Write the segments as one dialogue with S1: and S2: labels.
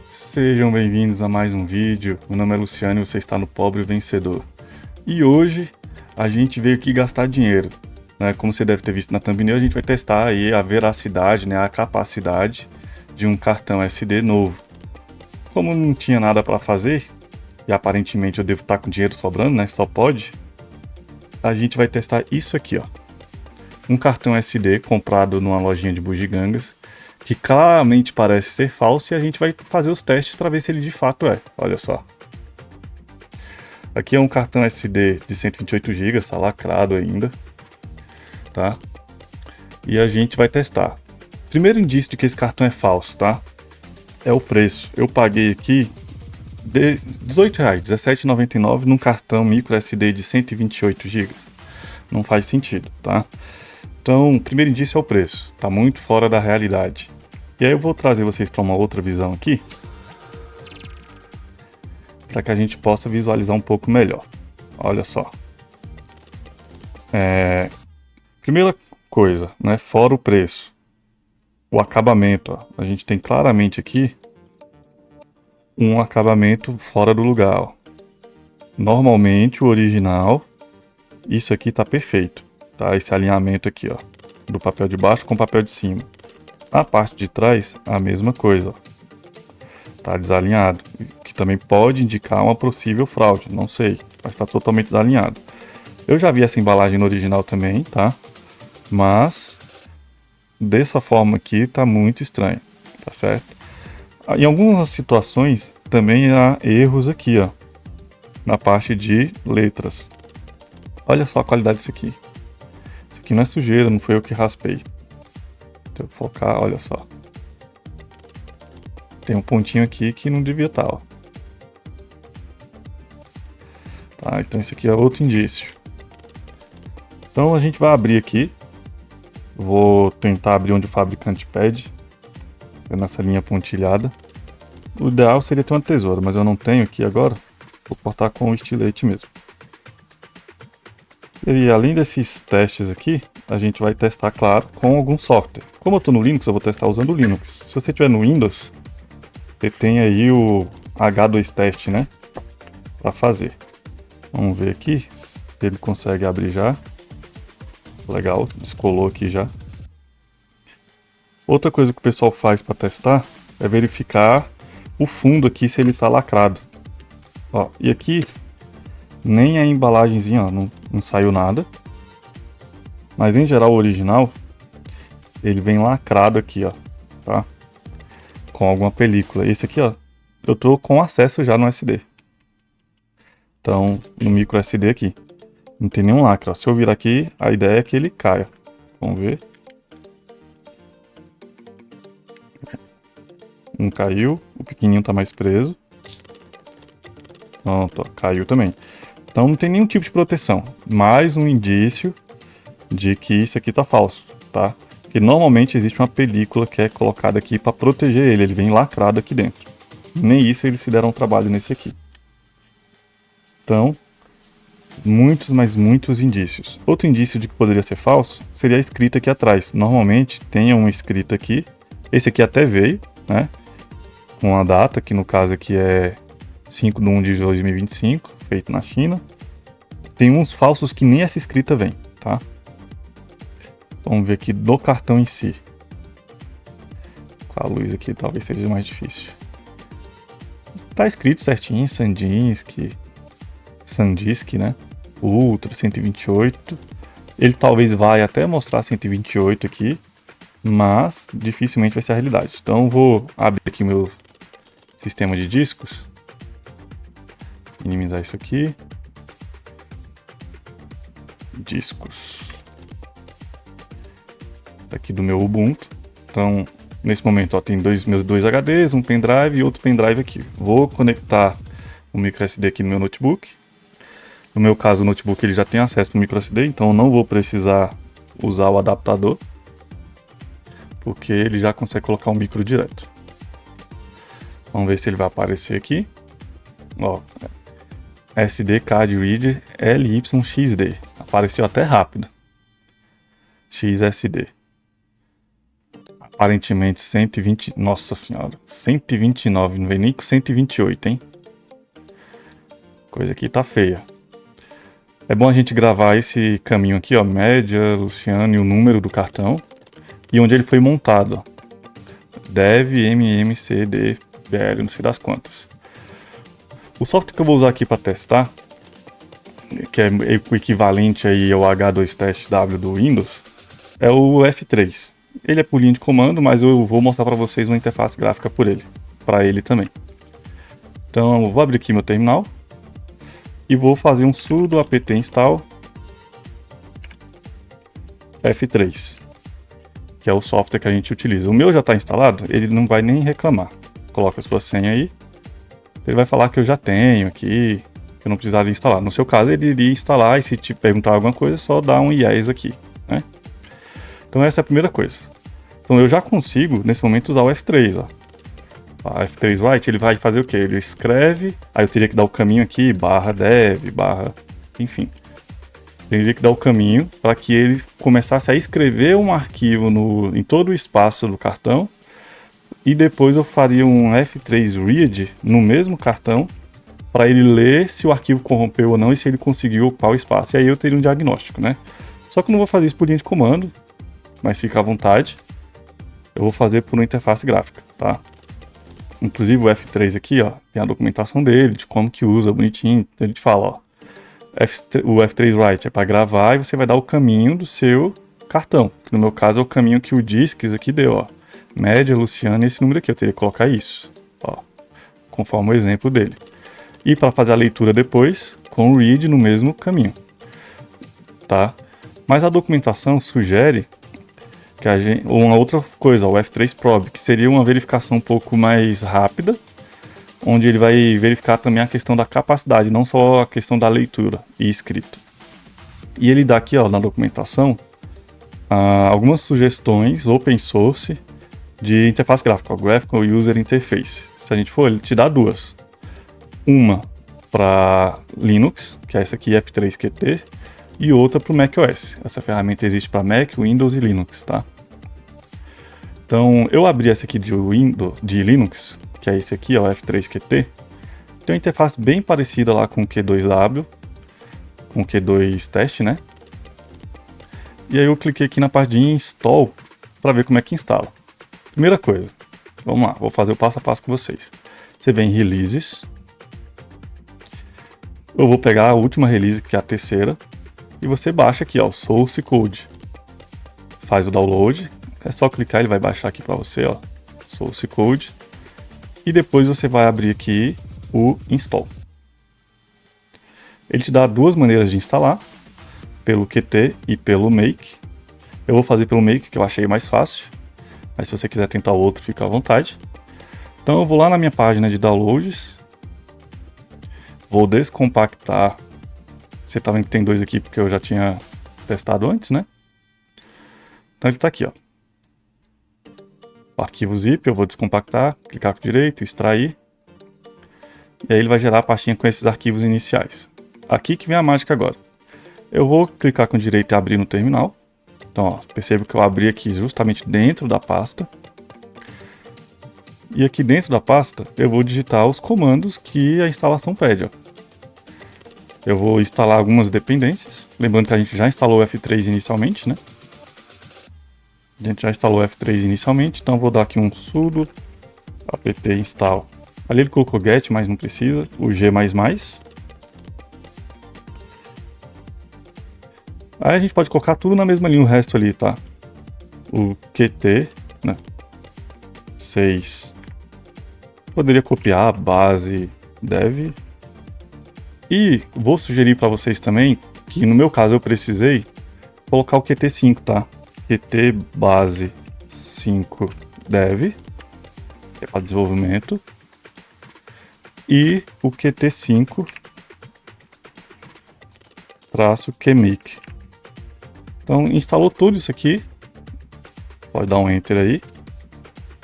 S1: Sejam bem-vindos a mais um vídeo. Meu nome é Luciano e você está no Pobre Vencedor. E hoje a gente veio aqui gastar dinheiro, né? Como você deve ter visto na thumbnail, a gente vai testar aí a veracidade, né? A capacidade de um cartão SD novo. Como não tinha nada para fazer, e aparentemente eu devo estar com dinheiro sobrando, né? Só pode. A gente vai testar isso aqui, ó. Um cartão SD comprado numa lojinha de bugigangas, que claramente parece ser falso, e a gente vai fazer os testes para ver se ele de fato é. Olha só. Aqui é um cartão SD de 128 GB, está lacrado ainda, tá? E a gente vai testar. Primeiro indício de que esse cartão é falso, tá? É o preço. Eu paguei aqui R$18, R$17,99 num cartão micro SD de 128 GB. Não faz sentido, tá? Então, o primeiro indício é o preço. Tá muito fora da realidade. E aí eu vou trazer vocês para uma outra visão aqui, para que a gente possa visualizar um pouco melhor. Olha só. Primeira coisa, né? Fora o preço. O acabamento, ó. A gente tem claramente aqui um acabamento fora do lugar, ó. Normalmente o original, isso aqui tá perfeito, tá? Esse alinhamento aqui, ó, do papel de baixo com o papel de cima. A parte de trás, a mesma coisa, ó. Tá desalinhado, que também pode indicar uma possível fraude, não sei, mas tá totalmente desalinhado. Eu já vi essa embalagem no original também, tá? Mas dessa forma aqui tá muito estranho, tá certo? Em algumas situações também há erros aqui, ó, na parte de letras. Olha só a qualidade disso aqui. Isso aqui não é sujeira, não foi eu que raspei. Deixa eu focar, olha só. Tem um pontinho aqui que não devia estar, ó. Tá, então esse aqui é outro indício. Então a gente vai abrir aqui. Vou tentar abrir onde o fabricante pede, nessa linha pontilhada. O ideal seria ter uma tesoura, mas eu não tenho aqui agora. Vou cortar com o estilete mesmo. E além desses testes aqui, a gente vai testar, claro, com algum software. Como eu estou no Linux, eu vou testar usando o Linux. Se você estiver no Windows, você tem aí o H2Test, né? Para fazer. Vamos ver aqui se ele consegue abrir já. Legal, descolou aqui já. Outra coisa que o pessoal faz para testar é verificar o fundo aqui se ele está lacrado. Ó, e aqui nem a embalagenzinha, ó, não saiu nada. Mas em geral o original ele vem lacrado aqui, ó, tá? Com alguma película. Esse aqui, ó, eu tô com acesso já no SD. Então, no micro SD aqui, não tem nenhum lacre, ó. Se eu virar aqui, a ideia é que ele caia. Vamos ver. Um caiu, o pequenininho tá mais preso. Pronto, ó, caiu também. Então não tem nenhum tipo de proteção. Mais um indício de que isso aqui tá falso, tá? Porque normalmente existe uma película que é colocada aqui para proteger ele. Ele vem lacrado aqui dentro. Nem isso eles se deram trabalho nesse aqui. Então, muitos, mas muitos indícios. Outro indício de que poderia ser falso seria a escrita aqui atrás. Normalmente tem uma escrita aqui. Esse aqui até veio, né? Com a data, que no caso aqui é 5/1 de 2025, feito na China. Tem uns falsos que nem essa escrita vem, tá? Vamos ver aqui do cartão em si. Com a luz aqui talvez seja mais difícil. Tá escrito certinho, SanDisk, né? Ultra 128. Ele talvez vai até mostrar 128 aqui, mas dificilmente vai ser a realidade. Então vou abrir aqui meu sistema de discos. Minimizar isso aqui. Discos. Aqui do meu Ubuntu. Então, nesse momento, ó, tem meus dois HDs, um pendrive e outro pendrive aqui. Vou conectar o microSD aqui no meu notebook. No meu caso, o notebook ele já tem acesso para o microSD, então eu não vou precisar usar o adaptador, porque ele já consegue colocar o micro direto. Vamos ver se ele vai aparecer aqui. Ó, SD Card Reader LYXD. Apareceu até rápido. XSD. aparentemente 120, nossa senhora, 129, não vem nem com 128, hein? Coisa aqui tá feia. É bom a gente gravar esse caminho aqui, ó, média, Luciano e o número do cartão e onde ele foi montado. Dev MMCDBL, não sei das quantas. O software que eu vou usar aqui para testar, que é o equivalente aí ao H2TestW do Windows, é o F3. Ele é por linha de comando, mas eu vou mostrar para vocês uma interface gráfica para ele também. Então eu vou abrir aqui meu terminal e vou fazer um sudo apt install F3, que é o software que a gente utiliza. O meu já está instalado, ele não vai nem reclamar. Coloca a sua senha aí, ele vai falar que eu já tenho aqui, que eu não precisaria instalar. No seu caso, ele iria instalar e se te perguntar alguma coisa, só dá um yes aqui, né? Então essa é a primeira coisa. Então eu já consigo, nesse momento, usar o F3, ó. A F3 Write, ele vai fazer o quê? Ele escreve, aí eu teria que dar o caminho aqui, /dev, enfim. Teria que dar o caminho para que ele começasse a escrever um arquivo em todo o espaço do cartão, e depois eu faria um F3 Read no mesmo cartão para ele ler se o arquivo corrompeu ou não e se ele conseguiu ocupar o espaço. E aí eu teria um diagnóstico, né? Só que eu não vou fazer isso por linha de comando, mas fica à vontade. Eu vou fazer por uma interface gráfica, tá? Inclusive o F3 aqui, ó, tem a documentação dele, de como que usa, bonitinho. Então ele te fala, ó, o F3 Write é para gravar e você vai dar o caminho do seu cartão. Que no meu caso é o caminho que o Disques aqui deu, ó. Média, Luciano, e esse número aqui, eu teria que colocar isso, ó, conforme o exemplo dele. E para fazer a leitura depois, com o read no mesmo caminho, tá? Mas a documentação sugere que uma outra coisa, o F3 Probe, que seria uma verificação um pouco mais rápida, onde ele vai verificar também a questão da capacidade, não só a questão da leitura e escrita. E ele dá aqui, ó, na documentação, algumas sugestões open source de interface gráfica, o Graphical User Interface. Se a gente for, ele te dá duas. Uma para Linux, que é essa aqui, F3QT, e outra para o macOS. Essa ferramenta existe para Mac, Windows e Linux, tá? Então, eu abri essa aqui de Linux, que é esse aqui, ó, F3QT. Tem uma interface bem parecida lá com o Q2W, com o Q2 Test, né? E aí eu cliquei aqui na parte de Install para ver como é que instala. Primeira coisa, vamos lá, vou fazer o passo a passo com vocês. Você vem em Releases. Eu vou pegar a última release, que é a terceira, e você baixa aqui, ó, Source Code. Faz o download, é só clicar, ele vai baixar aqui para você, ó, Source Code. E depois você vai abrir aqui o Install. Ele te dá duas maneiras de instalar, pelo Qt e pelo Make. Eu vou fazer pelo Make, que eu achei mais fácil, mas se você quiser tentar o outro, fica à vontade. Então eu vou lá na minha página de downloads, vou descompactar. Você tá vendo que tem dois aqui porque eu já tinha testado antes, né? Então ele tá aqui, ó. O arquivo zip, eu vou descompactar, clicar com o direito, extrair. E aí ele vai gerar a pastinha com esses arquivos iniciais. Aqui que vem a mágica agora. Eu vou clicar com o direito e abrir no terminal. Então, ó, perceba que eu abri aqui justamente dentro da pasta. E aqui dentro da pasta, eu vou digitar os comandos que a instalação pede, ó. Eu vou instalar algumas dependências. Lembrando que a gente já instalou o F3 inicialmente, né? A gente já instalou o F3 inicialmente, então eu vou dar aqui um sudo apt install. Ali ele colocou get, mas não precisa. O G++. Aí a gente pode colocar tudo na mesma linha, o resto ali, tá? O Qt, né? 6. Poderia copiar base dev. E vou sugerir para vocês também que no meu caso eu precisei colocar o Qt5, tá? Qt base 5 dev, que é para desenvolvimento, e o Qt5 -qmake. Então instalou tudo isso aqui, pode dar um enter aí,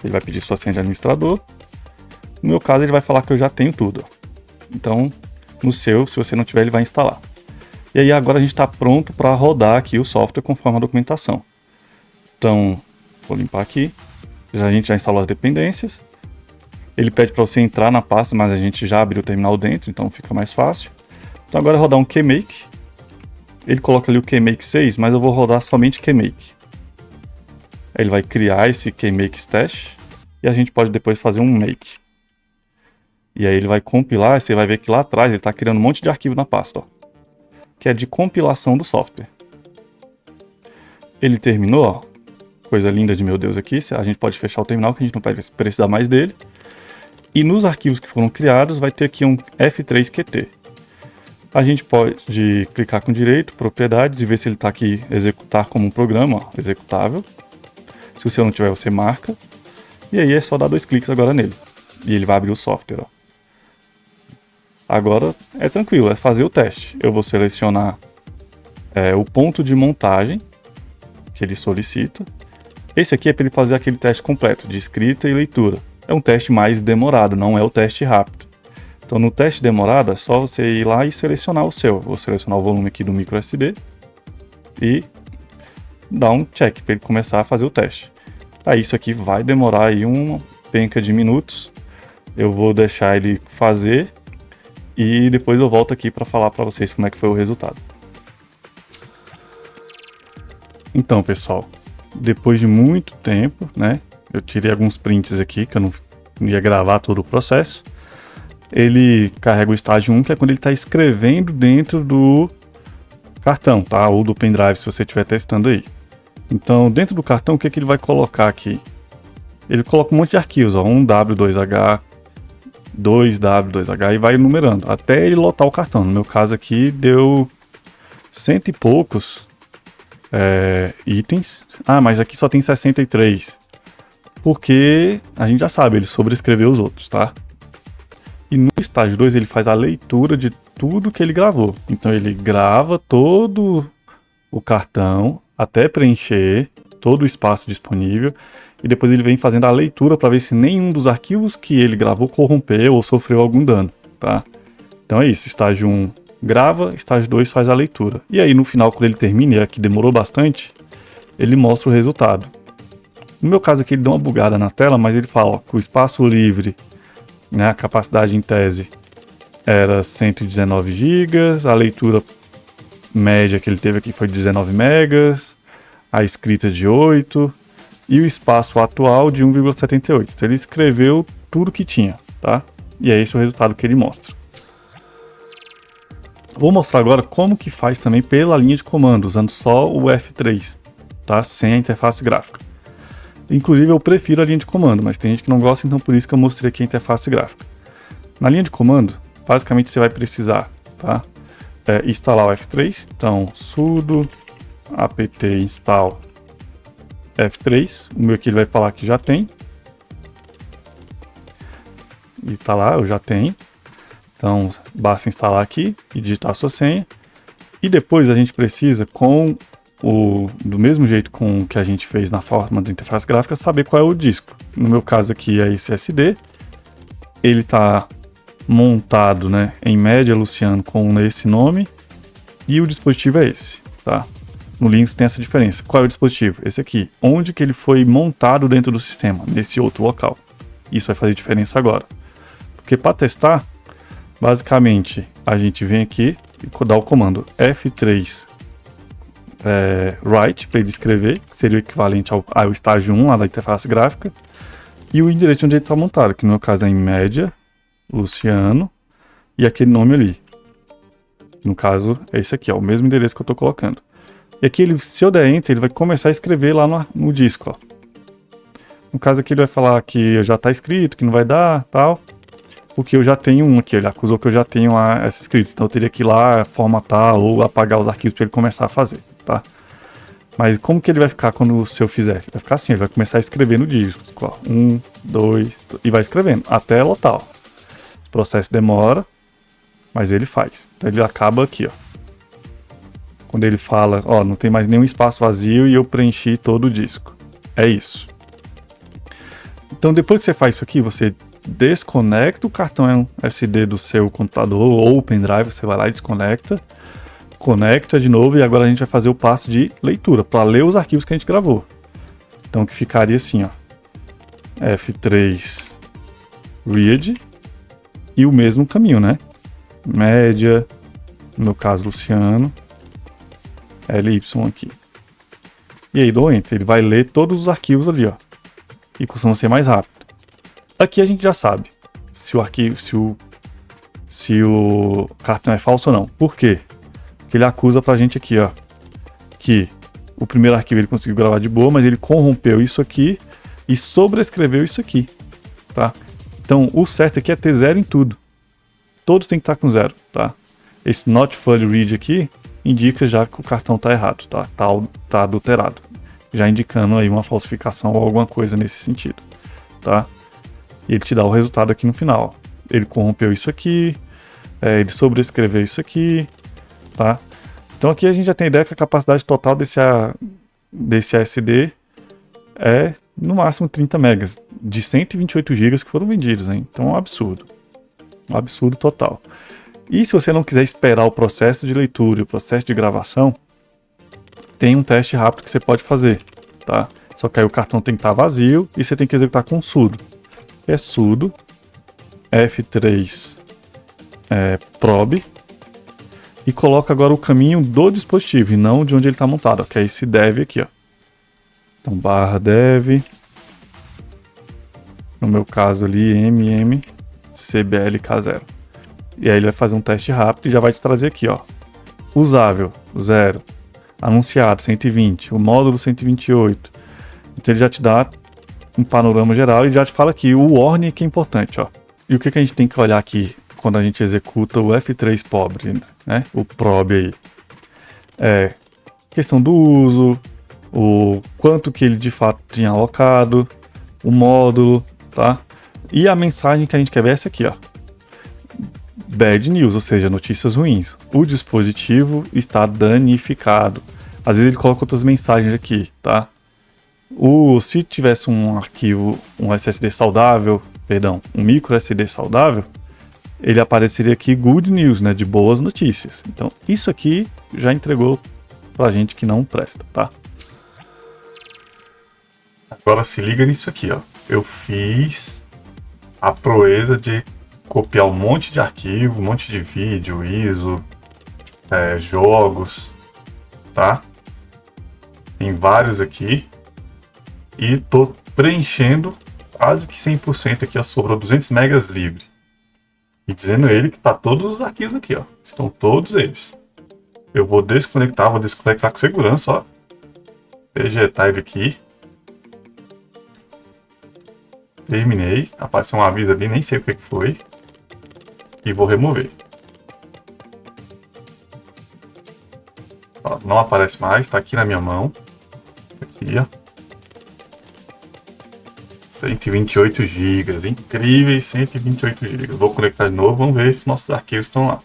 S1: ele vai pedir sua senha de administrador. No meu caso ele vai falar que eu já tenho tudo, então no seu, se você não tiver, ele vai instalar. E aí agora a gente está pronto para rodar aqui o software conforme a documentação. Então, vou limpar aqui. a gente já instalou as dependências. Ele pede para você entrar na pasta, mas a gente já abriu o terminal dentro, então fica mais fácil. Então agora é rodar um KMake. Ele coloca ali o KMake 6, mas eu vou rodar somente KMake. Aí ele vai criar esse KMake stash e a gente pode depois fazer um make. E aí ele vai compilar, e você vai ver que lá atrás ele está criando um monte de arquivo na pasta, ó, que é de compilação do software. Ele terminou, ó, coisa linda de meu Deus aqui, a gente pode fechar o terminal que a gente não vai precisar mais dele. E nos arquivos que foram criados vai ter aqui um F3QT. A gente pode clicar com direito, propriedades, e ver se ele está aqui, executar como um programa, ó, executável. Se o seu não tiver, você marca. E aí é só dar 2 cliques agora nele. E ele vai abrir o software, ó. Agora é tranquilo, é fazer o teste. Eu vou selecionar o ponto de montagem que ele solicita. Esse aqui é para ele fazer aquele teste completo de escrita e leitura. É um teste mais demorado, não é o teste rápido. Então no teste demorado é só você ir lá e selecionar o seu. Vou selecionar o volume aqui do micro SD e dar um check para ele começar a fazer o teste. Aí isso aqui vai demorar aí uma penca de minutos. Eu vou deixar ele fazer e depois eu volto aqui para falar para vocês como é que foi o resultado. Então, pessoal, depois de muito tempo, né, eu tirei alguns prints aqui que eu não ia gravar todo o processo. Ele carrega o estágio 1, que é quando ele está escrevendo dentro do cartão, tá? Ou do pendrive, se você estiver testando aí. Então, dentro do cartão, o que ele vai colocar aqui? Ele coloca um monte de arquivos, ó, 1W2H, 2W2H, e vai numerando, até ele lotar o cartão. No meu caso aqui, deu 100 e poucos itens. Ah, mas aqui só tem 63. Porque a gente já sabe, ele sobrescreveu os outros, tá? E no estágio 2 ele faz a leitura de tudo que ele gravou. Então ele grava todo o cartão até preencher todo o espaço disponível. E depois ele vem fazendo a leitura para ver se nenhum dos arquivos que ele gravou corrompeu ou sofreu algum dano, tá? Então é isso, estágio 1 grava, estágio 2 faz a leitura. E aí no final, quando ele termina, e aqui demorou bastante, ele mostra o resultado. No meu caso aqui ele deu uma bugada na tela, mas ele fala ó, que o espaço livre, né, a capacidade em tese era 119 GB, a leitura média que ele teve aqui foi 19 megas, a escrita de 8 e o espaço atual de 1,78. Então ele escreveu tudo que tinha, tá? E é esse o resultado que ele mostra. Vou mostrar agora como que faz também pela linha de comando, usando só o F3, tá? Sem a interface gráfica. Inclusive eu prefiro a linha de comando, mas tem gente que não gosta, então por isso que eu mostrei aqui a interface gráfica. Na linha de comando, basicamente você vai precisar, tá? Instalar o F3, então sudo apt install F3, o meu aqui ele vai falar que já tem. E tá lá, eu já tenho. Então basta instalar aqui e digitar a sua senha. E depois a gente precisa, do mesmo jeito com o que a gente fez na forma da interface gráfica, saber qual é o disco. No meu caso aqui é esse SD. Ele está montado, né, em média Luciano com esse nome. E o dispositivo é esse, tá? No Linux tem essa diferença. Qual é o dispositivo? Esse aqui. Onde que ele foi montado dentro do sistema? Nesse outro local. Isso vai fazer diferença agora. Porque para testar, basicamente, a gente vem aqui e dá o comando F3 write, para ele escrever, que seria o equivalente ao estágio 1 lá da interface gráfica, e o endereço onde ele está montado, que no meu caso é em média, Luciano, e aquele nome ali. No caso, é esse aqui, ó, o mesmo endereço que eu estou colocando. E aqui, se eu der Enter, ele vai começar a escrever lá no disco, ó. No caso aqui, ele vai falar que já está escrito, que não vai dar, tal. Porque eu já tenho um aqui, ele acusou que eu já tenho lá essa escrita. Então eu teria que ir lá, formatar ou apagar os arquivos para ele começar a fazer, tá? Mas como que ele vai ficar quando o seu fizer? Ele vai ficar assim, ele vai começar a escrever no disco. Ó, 1, 2, e vai escrevendo, até lotar, ó. O processo demora, mas ele faz. Então ele acaba aqui, ó. Quando ele fala, ó, não tem mais nenhum espaço vazio e eu preenchi todo o disco. É isso. Então depois que você faz isso aqui, você desconecta o cartão SD do seu computador ou o pendrive, você vai lá e desconecta, conecta de novo e agora a gente vai fazer o passo de leitura, para ler os arquivos que a gente gravou. Então que ficaria assim, ó. F3 read e o mesmo caminho, né? Média, no caso Luciano, ly aqui. E aí dou Enter, ele vai ler todos os arquivos ali, ó. E costuma ser mais rápido. Aqui a gente já sabe se o arquivo, se o cartão é falso ou não. Por quê? Porque ele acusa pra gente aqui, ó, que o primeiro arquivo ele conseguiu gravar de boa, mas ele corrompeu isso aqui e sobrescreveu isso aqui, tá? Então, o certo aqui é ter 0 em tudo. Todos têm que estar com 0, tá? Esse not fully read aqui indica já que o cartão tá errado, tá? Tá adulterado. Já indicando aí uma falsificação ou alguma coisa nesse sentido, tá? E ele te dá o resultado aqui no final. Ele corrompeu isso aqui, ele sobrescreveu isso aqui, tá? Então aqui a gente já tem ideia que a capacidade total desse ASD é no máximo 30 megas, de 128 GB que foram vendidos, hein? Então é um absurdo. Um absurdo total. E se você não quiser esperar o processo de leitura e o processo de gravação, tem um teste rápido que você pode fazer, tá? Só que aí o cartão tem que estar vazio e você tem que executar com sudo. É sudo F3 probe e coloca agora o caminho do dispositivo e não de onde ele está montado, que é esse dev aqui, ó. Então /dev, no meu caso ali cblk0. E aí ele vai fazer um teste rápido e já vai te trazer aqui, ó, usável 0, anunciado 120, o módulo 128. Então ele já te dá um panorama geral e já te fala aqui o warning que é importante, ó. E o que a gente tem que olhar aqui quando a gente executa o F3 pobre, né? O probe aí. É questão do uso, o quanto que ele de fato tinha alocado, o módulo, tá? E a mensagem que a gente quer ver é essa aqui, ó. Bad news, ou seja, notícias ruins. O dispositivo está danificado. Às vezes ele coloca outras mensagens aqui, tá? Se tivesse um arquivo, um SSD saudável, perdão, um micro SD saudável, ele apareceria aqui good news, né, de boas notícias. Então, isso aqui já entregou pra gente que não presta, tá? Agora se liga nisso aqui, ó. Eu fiz a proeza de copiar um monte de arquivo, um monte de vídeo, ISO, jogos, tá? Tem vários aqui. E tô preenchendo quase que 100% aqui, ó, sobrou 200 megas livre. E dizendo ele que tá todos os arquivos aqui, ó. Estão todos eles. Eu vou desconectar com segurança, ó. Ejetar ele aqui. Terminei. Apareceu um aviso ali, nem sei o que foi. E vou remover. Ó, não aparece mais, tá aqui na minha mão. Aqui, ó. 128 GB, incríveis 128 GB. Vou conectar de novo, vamos ver se nossos arquivos estão lá.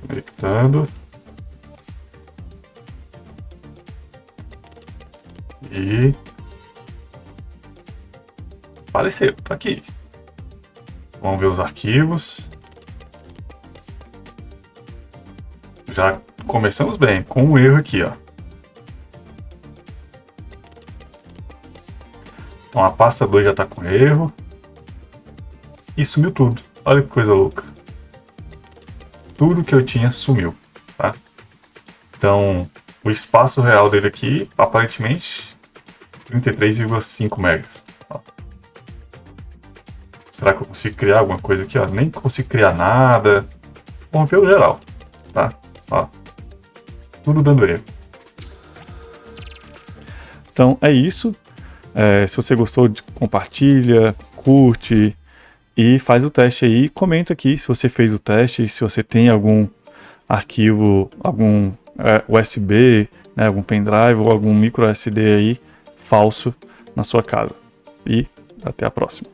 S1: Conectando. E apareceu, tá aqui. Vamos ver os arquivos. Já começamos bem, com um erro aqui, ó. Então a pasta 2 já está com erro. E sumiu tudo. Olha que coisa louca. Tudo que eu tinha sumiu, tá? Então, o espaço real dele aqui, aparentemente, 33,5 megas. Ó. Será que eu consigo criar alguma coisa aqui? Ó? Nem consigo criar nada. Corrompeu geral, tá? Ó. Tudo dando erro. Então, é isso. Se você gostou, compartilha, curte e faz o teste aí. Comenta aqui se você fez o teste, se você tem algum arquivo, algum USB, né, algum pendrive ou algum micro SD aí falso na sua casa. E até a próxima.